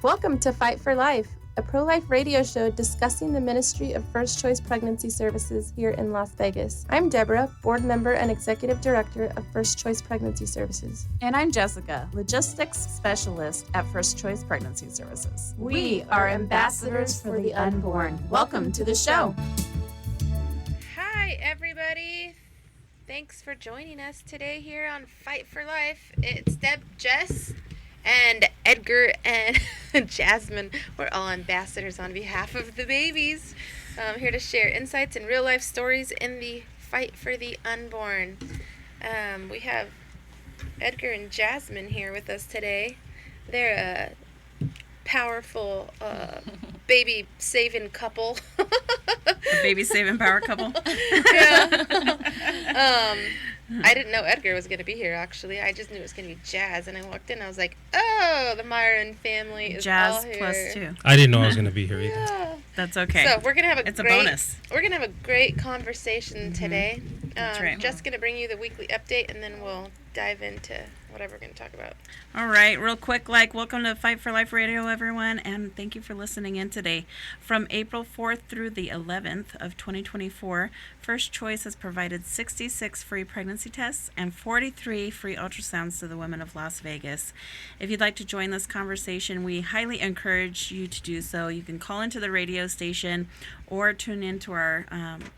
Welcome to Fight for Life, a pro-life radio show discussing the ministry of First Choice Pregnancy Services here in Las Vegas. I'm Deborah, board member and executive director of First Choice Pregnancy Services. And I'm Jessica, logistics specialist at First Choice Pregnancy Services. We are ambassadors for the unborn. Welcome to the show. Hi, everybody. Thanks for joining us today here on Fight for Life. It's Deb, Jess, and Edgar and Jasmine. We're all ambassadors on behalf of the babies. Here to share insights and real life stories in the fight for the unborn. We have Edgar and Jasmine here with us today. They're a powerful baby saving couple. A baby saving power couple. Yeah. I didn't know Edgar was going to be here, actually. I just knew it was going to be Jazz, and I walked in, and I was like, oh, the Myron family is Jazz all here. plus 2. I didn't know I was going to be here either. Yeah. That's okay. So we're going to have a bonus. We're going to have a great conversation today. That's right. Just going to bring you the weekly update, and then we'll dive into whatever we're going to talk about. All right, real quick, welcome to Fight for Life Radio, everyone, and thank you for listening in today. From April 4th through the 11th of 2024, First Choice has provided 66 free pregnancy tests and 43 free ultrasounds to the women of Las Vegas. If you'd like to join this conversation, we highly encourage you to do so. You can call into the radio station or tune into our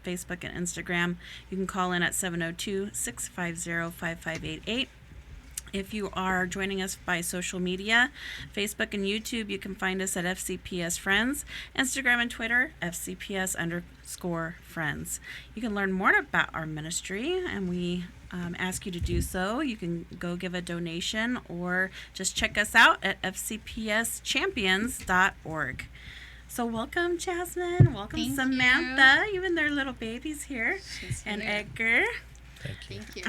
Facebook and Instagram. You can call in at 702-650-5588. If you are joining us by social media, Facebook and YouTube, you can find us at FCPS Friends, Instagram and Twitter, FCPS_Friends. You can learn more about our ministry, and we ask you to do so. You can go give a donation or just check us out at fcpschampions.org. So welcome, Jasmine. Welcome, Thank Samantha. Even their little babies here. And here. Edgar. Thank you.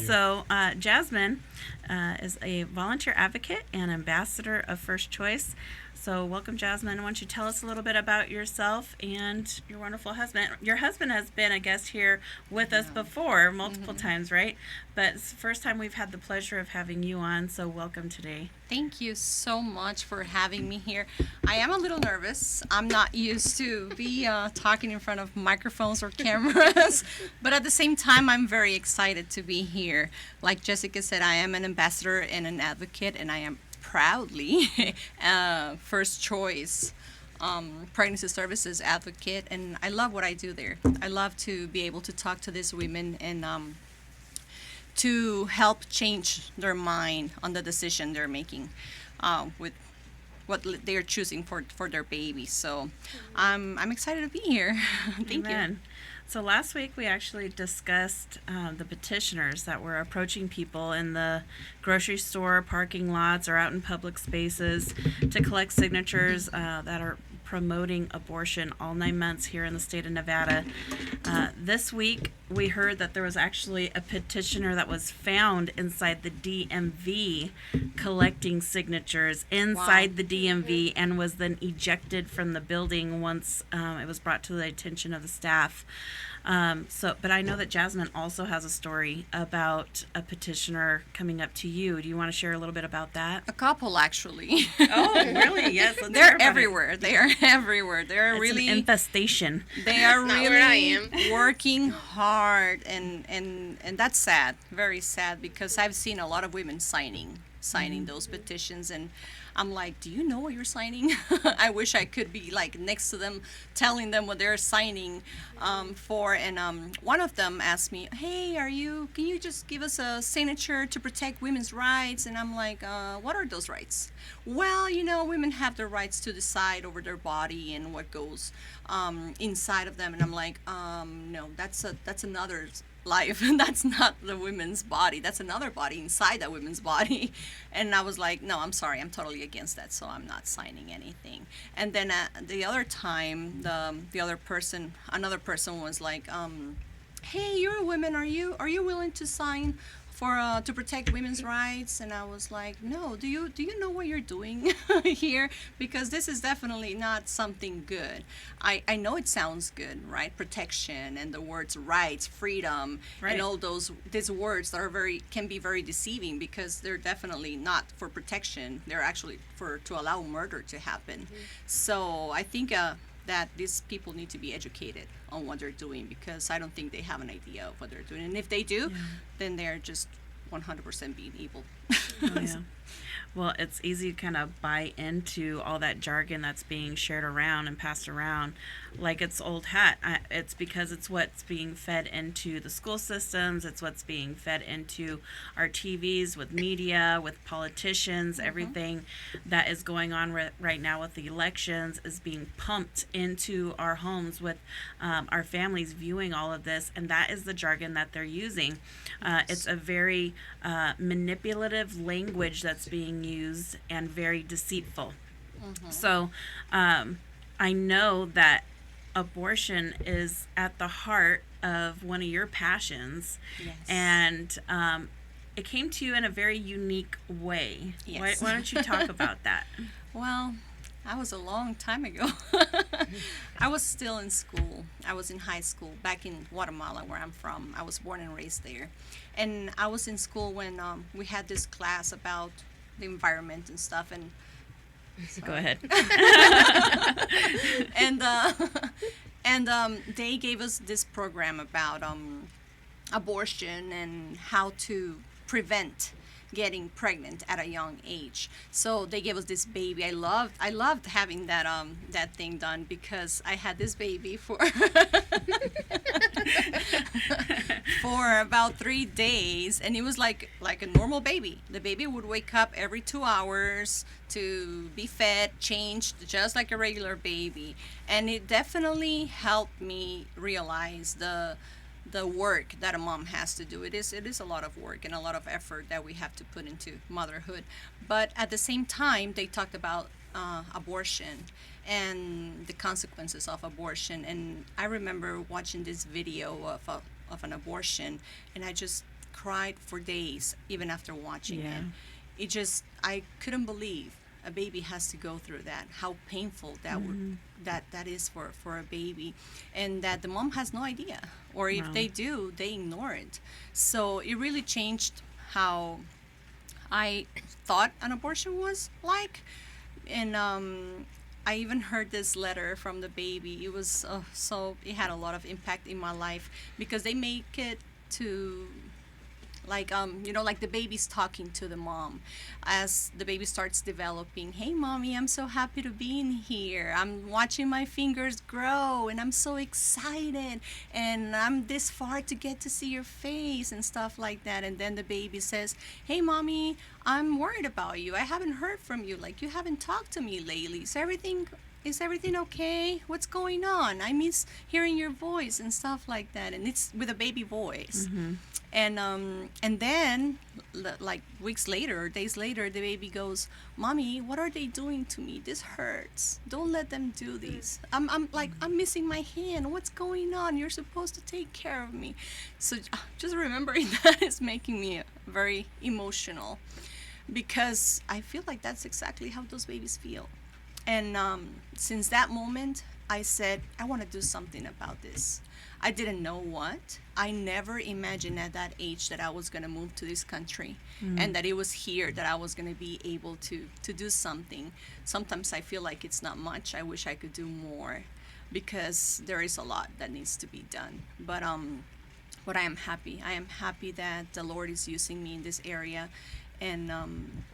So Jasmine is a volunteer advocate and ambassador of First Choice. So welcome, Jasmine. Why don't you tell us a little bit about yourself and your wonderful husband? Your husband has been a guest here with us before, multiple times, right? But it's the first time we've had the pleasure of having you on, so welcome today. Thank you so much for having me here. I am a little nervous. I'm not used to be talking in front of microphones or cameras, but at the same time, I'm very excited to be here. Like Jessica said, I am an ambassador and an advocate, and I am proudly First Choice Pregnancy Services advocate, and I love what I do there. I love to be able to talk to these women and to help change their mind on the decision they're making with what they're choosing for their babies. So I'm excited to be here. Thank you. So last week we actually discussed the petitioners that were approaching people in the grocery store, parking lots, or out in public spaces to collect signatures that are promoting abortion all 9 months here in the state of Nevada. This week we heard that there was actually a petitioner that was found inside the DMV collecting signatures inside the DMV and was then ejected from the building once it was brought to the attention of the staff. But I know that Jasmine also has a story about a petitioner coming up to you. Do you want to share a little bit about that? A couple, actually. Oh, really? Yes. They're everywhere. They are everywhere. They're It's really an infestation. They are Not where I really am. working hard, and that's sad, very sad, because I've seen a lot of women signing those petitions, and I'm like, do you know what you're signing? I wish I could be like next to them, telling them what they're signing for. And one of them asked me, hey, can you just give us a signature to protect women's rights? And I'm like, what are those rights? Well, women have the rights to decide over their body and what goes inside of them. And I'm like, no, that's another life. That's not the women's body. That's another body inside that women's body. And I was like, no, I'm sorry, I'm totally against that, so I'm not signing anything. And then the other time, another person was like, hey, you're a woman, are you willing to sign to protect women's rights, and I was like, no, do you know what you're doing here? Because this is definitely not something good. I know it sounds good, right? Protection and the words rights, freedom, Right. and all these words that can be very deceiving, because they're definitely not for protection. They're actually to allow murder to happen. So I think that these people need to be educated on what they're doing, because I don't think they have an idea of what they're doing. And if they do, then they're just 100% being evil. Oh, yeah. Well, it's easy to kind of buy into all that jargon that's being shared around and passed around like it's old hat. It's because it's what's being fed into the school systems. It's what's being fed into our TVs, with media, with politicians. Everything that is going on right now with the elections is being pumped into our homes, with our families viewing all of this. And that is the jargon that they're using. It's a very manipulative language that's being used, and very deceitful. So I know that abortion is at the heart of one of your passions. Yes. And it came to you in a very unique way. Yes. Why don't you talk about that? Well, that was a long time ago. I was still in school. I was in high school back in Guatemala, where I'm from. I was born and raised there. And I was in school when we had this class about the environment and stuff. And Go ahead. and they gave us this program about abortion and how to prevent getting pregnant at a young age. So they gave us this baby. I loved having that thing done, because I had this baby for for about 3 days, and it was like a normal baby. The baby would wake up every 2 hours to be fed, changed, just like a regular baby. And it definitely helped me realize the work that a mom has to do. It is a lot of work and a lot of effort that we have to put into motherhood. But at the same time, they talked about abortion and the consequences of abortion. And I remember watching this video of an abortion, and I just cried for days even after watching it. I couldn't believe a baby has to go through that, how painful that is for a baby, and that the mom has no idea, or if they do, they ignore it. So it really changed how I thought an abortion was like. And I even heard this letter from the baby. It was it had a lot of impact in my life, because they make it to like like the baby's talking to the mom as the baby starts developing. Hey mommy, I'm so happy to be in here. I'm watching my fingers grow, and I'm so excited, and I'm this far to get to see your face and stuff like that. And then the baby says, hey mommy, I'm worried about you. I haven't heard from you. Like, you haven't talked to me lately. Is everything okay? What's going on? I miss hearing your voice and stuff like that. And it's with a baby voice. And then like weeks later or days later, the baby goes, mommy, what are they doing to me? This hurts. Don't let them do this. I'm missing my hand. What's going on? You're supposed to take care of me. So just remembering that is making me very emotional, because I feel like that's exactly how those babies feel. And since that moment, I said, I want to do something about this. I didn't know what. I never imagined at that age that I was going to move to this country, and that it was here that I was going to be able to do something. Sometimes I feel like it's not much. I wish I could do more, because there is a lot that needs to be done. But I am happy. I am happy that the Lord is using me in this area. And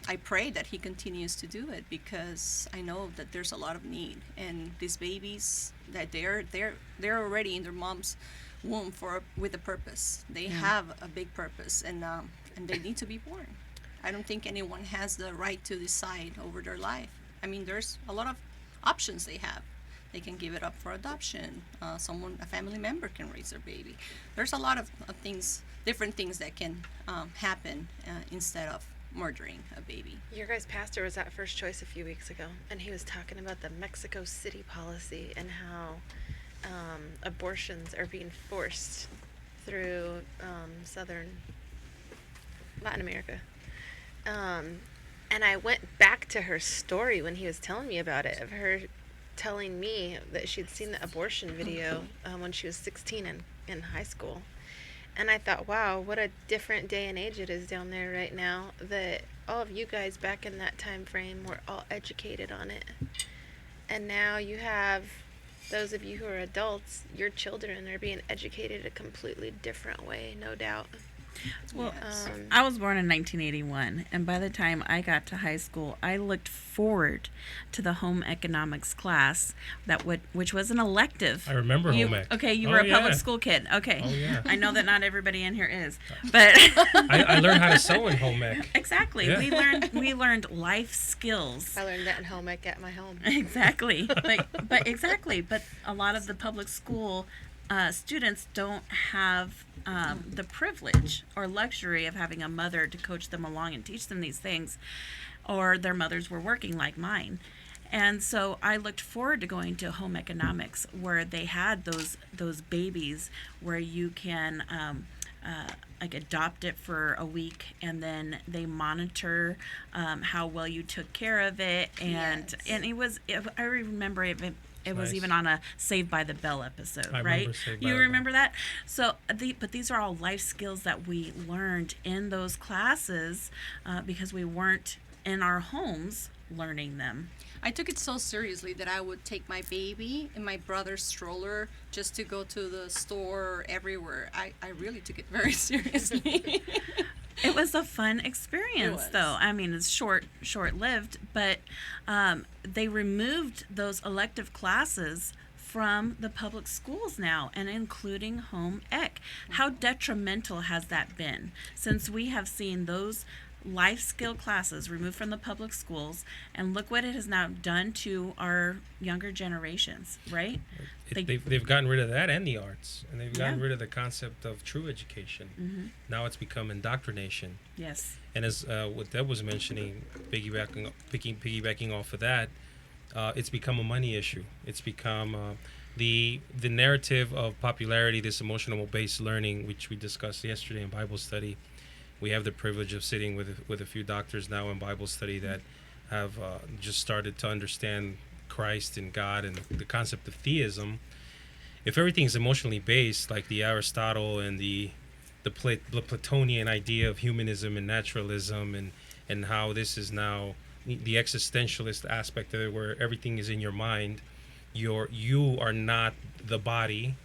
I pray that he continues to do it, because I know that there's a lot of need, and these babies, that they're already in their mom's womb with a purpose. They have a big purpose, and they need to be born. I don't think anyone has the right to decide over their life. I mean, there's a lot of options they have. They can give it up for adoption. A family member can raise their baby. There's a lot of things, different things that can happen instead of murdering a baby. Your guys' pastor was at First Choice a few weeks ago, and he was talking about the Mexico City policy and how abortions are being forced through southern Latin America. And I went back to her story when he was telling me about it, of her telling me that she'd seen the abortion video when she was 16 in high school. And I thought, wow, what a different day and age it is down there right now, that all of you guys back in that time frame were all educated on it. And now you have those of you who are adults, your children are being educated a completely different way, no doubt. Well, Yes. I was born in 1981, and by the time I got to high school, I looked forward to the home economics class which was an elective. I remember You- home ec. Okay, you Oh, were a public yeah. school kid. Okay. Oh, yeah. I know that not everybody in here is, but I learned how to sew in home ec. exactly. Yeah. We learned life skills. I learned that in home ec at my home. Exactly. But exactly. But a lot of the public school students don't have the privilege or luxury of having a mother to coach them along and teach them these things, or their mothers were working like mine. And so I looked forward to going to home economics, where they had those babies where you can like adopt it for a week, and then they monitor how well you took care of it, and Yes. I remember it was Nice. even on a Saved by the Bell episode, I right? remember Saved by You the remember that? So, but these are all life skills that we learned in those classes because we weren't in our homes learning them. I took it so seriously that I would take my baby in my brother's stroller just to go to the store or everywhere. I really took it very seriously. It was a fun experience, was. though. I mean, it's short-lived, but they removed those elective classes from the public schools now, and including home ec. How detrimental has that been, since we have seen those life skill classes removed from the public schools, and look what it has now done to our younger generations, right? They've gotten rid of that and the arts, and they've gotten Yeah. rid of the concept of true education. Mm-hmm. Now it's become indoctrination. Yes. And as what Deb was mentioning, piggybacking off of that, it's become a money issue. It's become the narrative of popularity, this emotional based learning, which we discussed yesterday in Bible study. We have the privilege of sitting with a few doctors now in Bible study that have just started to understand Christ and God and the concept of theism. If everything's emotionally based, like the Aristotle and the Platonian idea of humanism and naturalism, and how this is now the existentialist aspect of it, where everything is in your mind, you are not the body,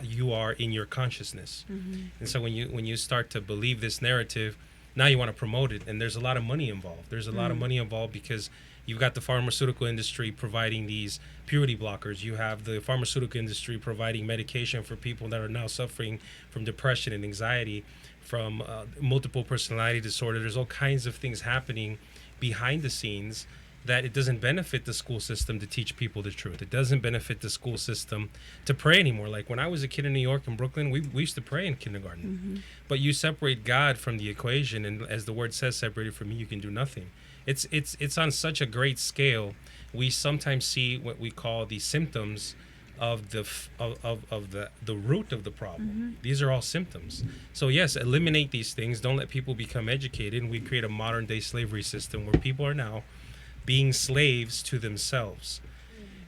you are in your consciousness. Mm-hmm. And so when you start to believe this narrative, now you want to promote it, and there's a lot of money involved. There's a lot of money involved because you've got the pharmaceutical industry providing these purity blockers. You have the pharmaceutical industry providing medication for people that are now suffering from depression and anxiety, from multiple personality disorder. There's all kinds of things happening behind the scenes that it doesn't benefit the school system to teach people the truth. It doesn't benefit the school system to pray anymore. Like when I was a kid in New York and Brooklyn, we used to pray in kindergarten. Mm-hmm. But you separate God from the equation, and as the word says, separated from me, you can do nothing. It's on such a great scale. We sometimes see what we call the symptoms of the root of the problem. Mm-hmm. These are all symptoms. So yes, eliminate these things. Don't let people become educated, and we create a modern day slavery system where people are now being slaves to themselves.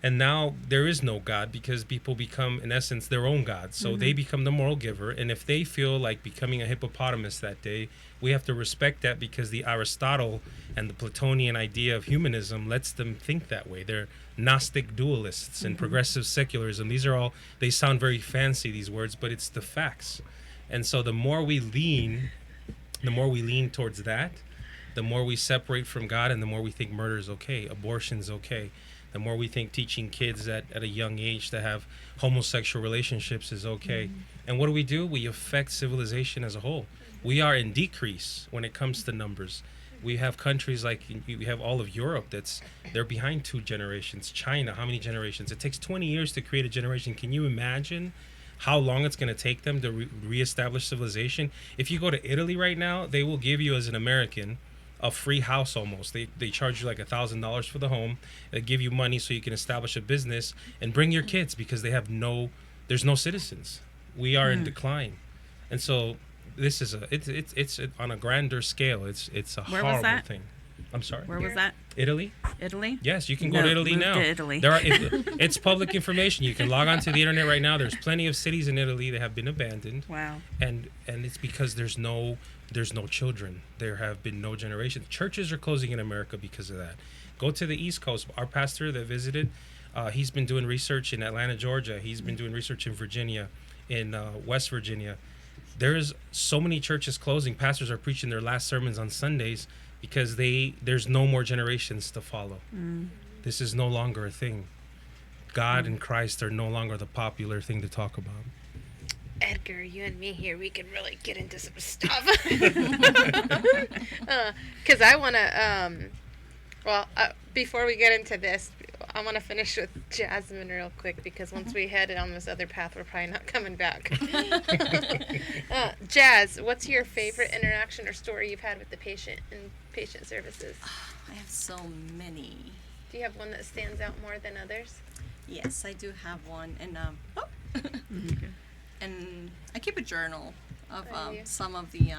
And now there is no God, because people become, in essence, their own God. So they become the moral giver. And if they feel like becoming a hippopotamus that day, we have to respect that, because the Aristotle and the Platonian idea of humanism lets them think that way. They're Gnostic dualists and progressive secularism. These are all, they sound very fancy, these words, but it's the facts. And so the more we lean towards that, the more we separate from God, and the more we think murder is okay, abortion's okay. The more we think teaching kids at a young age to have homosexual relationships is okay. And what do? We affect civilization as a whole. We are in decrease when it comes to numbers. We have countries like, we have all of Europe they're behind 2 generations. China, how many generations? It takes 20 years to create a generation. Can you imagine how long it's going to take them to reestablish civilization? If you go to Italy right now, they will give you, as an American, a free house almost. They charge you like $1,000 for the home. They give you money so you can establish a business and bring your kids, because there's no citizens. We are in decline. And so this is it's on a grander scale. It's a Where was horrible that? thing. I'm sorry. Where was that? Italy? Italy? Yes, you can go No, to Italy move now. to Italy. It's public information. You can log on to the internet right now. There's plenty of cities in Italy that have been abandoned. Wow. And it's because there's no children. There have been no generations. Churches are closing in America because of that. Go to the East Coast. Our pastor that visited, he's been doing research in Atlanta, Georgia. He's been doing research in Virginia, in West Virginia. There's so many churches closing. Pastors are preaching their last sermons on Sundays because there's no more generations to follow. This is no longer a thing. God and Christ are no longer the popular thing to talk about. Edgar, you and me here, we can really get into some stuff. Because I want to, before we get into this, I want to finish with Jasmine real quick, because once we head on this other path, we're probably not coming back. Jazz, what's your favorite interaction or story you've had with the patient in patient services? I have so many. Do you have one that stands out more than others? Yes, I do have one, and Okay. and I keep a journal of Oh, yeah. some of the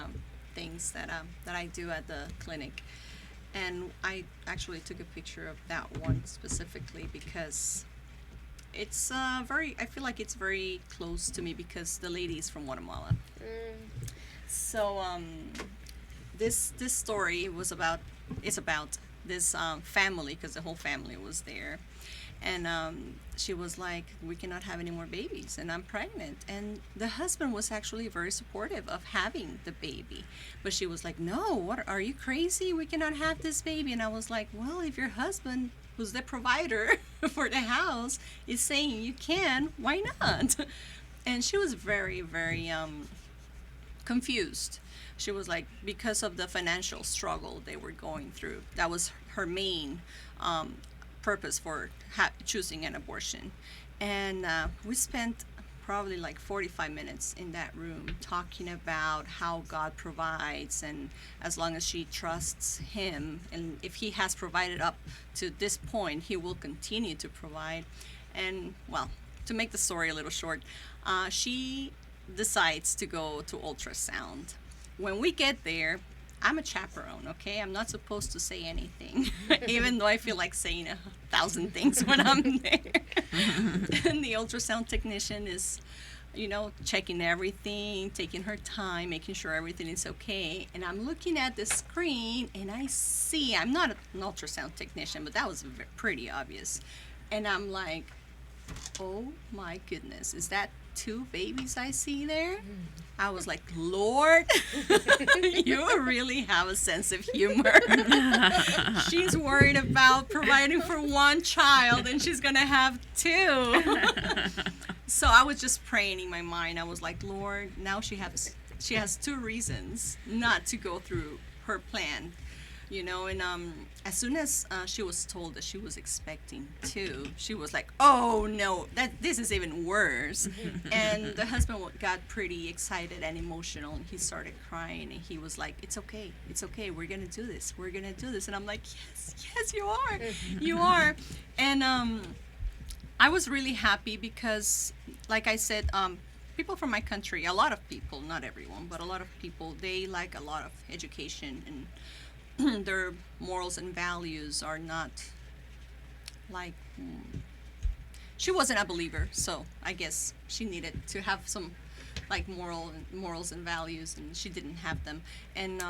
things that I do at the clinic, and I actually took a picture of that one specifically because it's very. I feel like it's very close to me because the lady is from Guatemala. So this story is about this family, because the whole family was there, and she was like, we cannot have any more babies, and I'm pregnant. And the husband was actually very supportive of having the baby, but she was like, no, what, are you crazy? We cannot have this baby. And I was like, well, if your husband, who's the provider for the house, is saying you can, why not? And she was very, very confused. She was like, because of the financial struggle they were going through, that was her main purpose for choosing an abortion. And we spent probably like 45 minutes in that room talking about how God provides, and as long as she trusts him, and if he has provided up to this point, he will continue to provide. And well, to make the story a little short, she decides to go to ultrasound. When we get there, I'm a chaperone, okay? I'm not supposed to say anything, even though I feel like saying 1,000 things when I'm there. And the ultrasound technician is, checking everything, taking her time, making sure everything is okay. And I'm looking at the screen, and I see, I'm not an ultrasound technician, but that was pretty obvious. And I'm like, oh my goodness, is that 2 babies I see there? I was like, Lord, you really have a sense of humor. She's worried about providing for 1 child, and she's gonna have 2. So I was just praying in my mind. I was like, Lord, now she has 2 reasons not to go through her plan. And as soon as she was told that she was expecting 2, she was like, oh no, this is even worse. And the husband got pretty excited and emotional, and he started crying, and he was like, it's okay, we're gonna do this, and I'm like, yes, you are, you are. And I was really happy because, like I said, people from my country, a lot of people, not everyone, but a lot of people, they like a lot of education, and their morals and values are not like, she wasn't a believer, so I guess she needed to have some like morals and values, and she didn't have them. And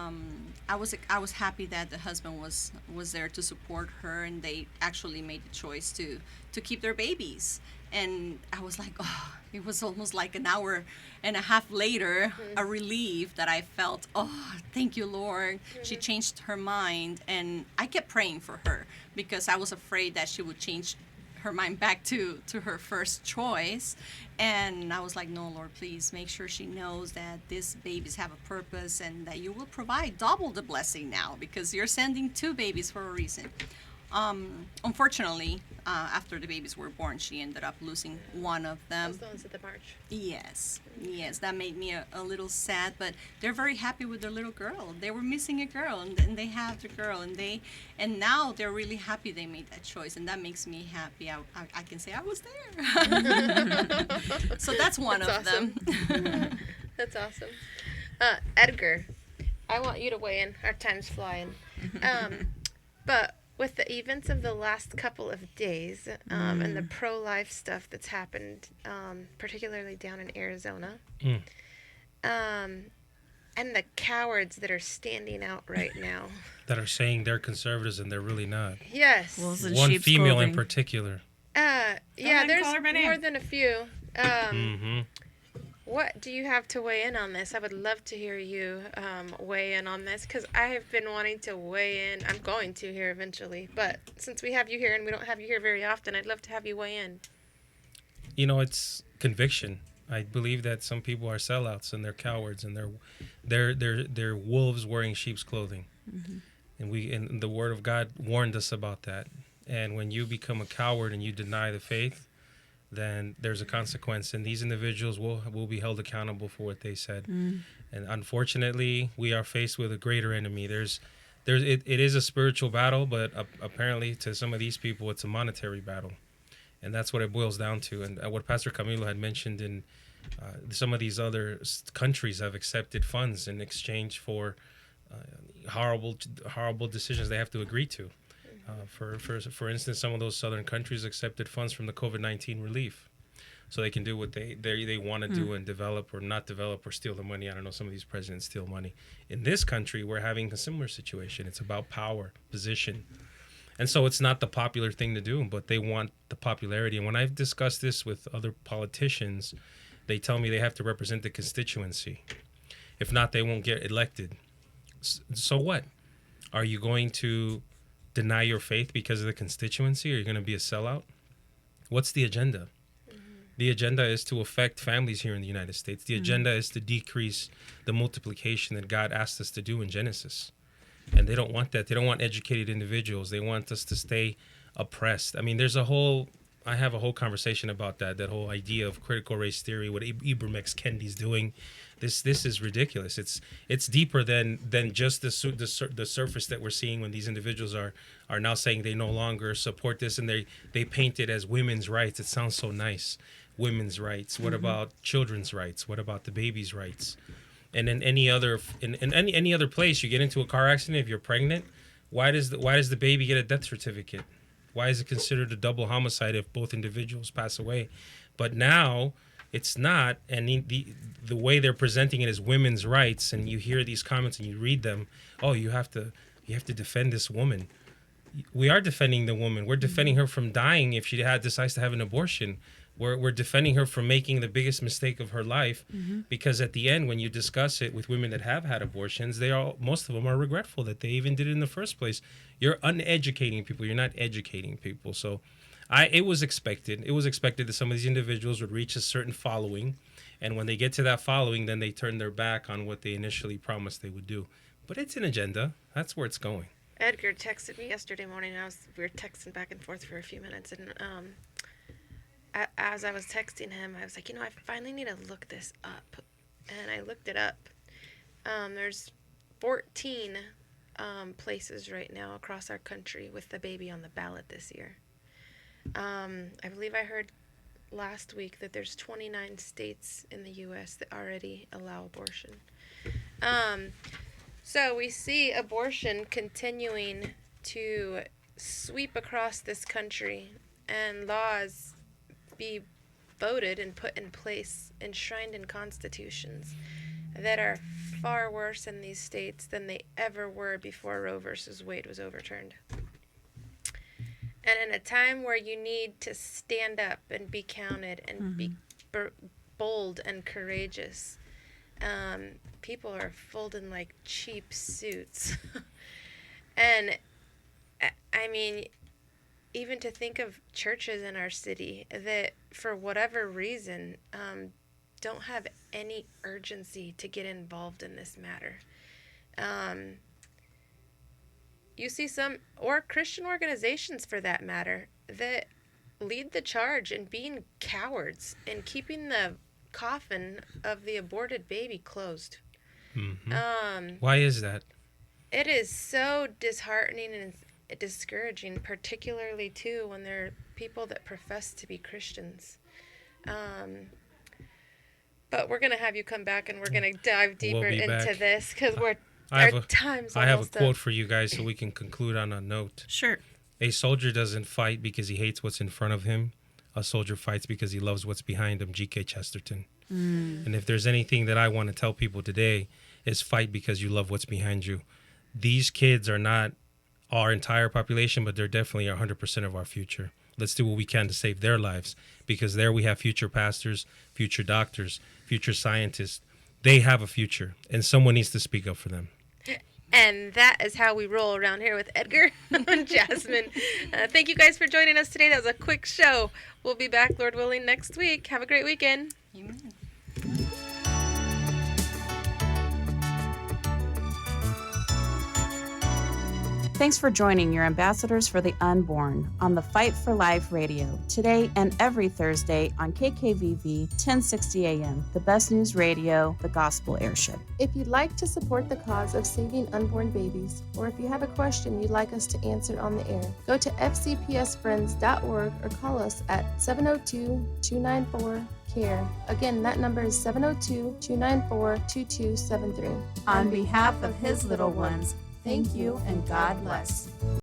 I was happy that the husband was there to support her, and they actually made the choice to keep their babies. And I was like, oh, it was almost like an hour and a half later, a relief that I felt, oh, thank you, Lord. She changed her mind, and I kept praying for her because I was afraid that she would change her mind back to her first choice. And I was like, no, Lord, please make sure she knows that these babies have a purpose, and that you will provide double the blessing now, because you're sending 2 babies for a reason. Unfortunately, after the babies were born, she ended up losing one of them. Those the ones at the march. Yes, that made me a little sad, but they're very happy with their little girl. They were missing a girl, and they have the girl, and now they're really happy they made that choice, and that makes me happy. I can say I was there. So that's one of That's awesome. them. That's awesome. Edgar, I want you to weigh in. Our time's flying. But with the events of the last couple of days and the pro-life stuff that's happened, particularly down in Arizona, Mm. and the cowards that are standing out right now. That are saying they're conservatives and they're really not. Yes. Wolves in One sheep's female in clothing. particular. Yeah, ahead, there's call her by name. more than a few. Mm-hmm. What do you have to weigh in on this? I would love to hear you weigh in on this because I have been wanting to weigh in. I'm going to here eventually, but since we have you here and we don't have you here very often, I'd love to have you weigh in. You know, it's conviction. I believe that some people are sellouts and they're cowards and they're wolves wearing sheep's clothing. And the Word of God warned us about that. And when you become a coward and you deny the faith, then there's a consequence, and these individuals will be held accountable for what they said. And unfortunately, we are faced with a greater enemy. It is a spiritual battle, but apparently to some of these people, it's a monetary battle, and that's what it boils down to. And what Pastor Camilo had mentioned in some of these other countries have accepted funds in exchange for horrible decisions they have to agree to. For instance, some of those southern countries accepted funds from the COVID-19 relief, so they can do what they want to do and develop or not develop or steal the money. I don't know. Some of these presidents steal money. In this country, we're having a similar situation. It's about power, position, and so it's not the popular thing to do, but they want the popularity. And when I've discussed this with other politicians, they tell me they have to represent the constituency. If not, they won't get elected. So what? Are you going to deny your faith because of the constituency? Or are you going to be a sellout? What's the agenda? The agenda is to affect families here in the United States. The agenda is to decrease the multiplication that God asked us to do in Genesis. And they don't want that. They don't want educated individuals. They want us to stay oppressed. I mean, I have a whole conversation about that whole idea of critical race theory, what Ibram X. Kendi's doing. This is ridiculous. It's deeper than just the surface that we're seeing when these individuals are now saying they no longer support this, and they paint it as women's rights. It sounds so nice, women's rights. What about children's rights? What about the baby's rights? And in any other place, you get into a car accident, if you're pregnant, why does the baby get a death certificate? Why is it considered a double homicide if both individuals pass away? But now it's not, and the way they're presenting it is women's rights, and you hear these comments and you read them. Oh, you have to defend this woman. We are defending the woman. We're defending her from dying if she decides to have an abortion. We're defending her from making the biggest mistake of her life, because at the end, when you discuss it with women that have had abortions, most of them are regretful that they even did it in the first place. You're uneducating people. You're not educating people. So it was expected. It was expected that some of these individuals would reach a certain following, and when they get to that following, then they turn their back on what they initially promised they would do. But it's an agenda. That's where it's going. Edgar texted me yesterday morning. We were texting back and forth for a few minutes, and as I was texting him, I was like, I finally need to look this up, and I looked it up. There's 14 places right now across our country with the baby on the ballot this year. I believe I heard last week that there's 29 states in the U.S. that already allow abortion. So we see abortion continuing to sweep across this country, and laws be voted and put in place, enshrined in constitutions, that are far worse in these states than they ever were before Roe versus Wade was overturned. And in a time where you need to stand up and be counted and be bold and courageous, people are folding like cheap suits. And I mean, even to think of churches in our city that, for whatever reason, don't have any urgency to get involved in this matter. You see or Christian organizations for that matter, that lead the charge in being cowards and keeping the coffin of the aborted baby closed. Why is that? It is so disheartening and discouraging, particularly too when there are people that profess to be Christians. But we're gonna have you come back and we're gonna dive deeper be into back. this because I our time's have a almost quote up. for you guys so we can conclude on a note. Sure. A soldier doesn't fight because he hates what's in front of him. A soldier fights because he loves what's behind him. G.K. Chesterton. And if there's anything that I want to tell people today, is fight because you love what's behind you. These kids are not our entire population, but they're definitely 100% of our future. Let's do what we can to save their lives, because there we have future pastors, future doctors, future scientists. They have a future, and someone needs to speak up for them. And that is how we roll around here with Edgar and Jasmine. Thank you guys for joining us today. That was a quick show. We'll be back, Lord willing, next week. Have a great weekend. Amen. Thanks for joining your ambassadors for the unborn on the Fight for Life radio today and every Thursday on KKVV 1060 AM, the best news radio, the gospel airship. If you'd like to support the cause of saving unborn babies, or if you have a question you'd like us to answer on the air, go to fcpsfriends.org or call us at 702-294-CARE. Again, that number is 702-294-2273. On behalf of his little ones, thank you and God bless.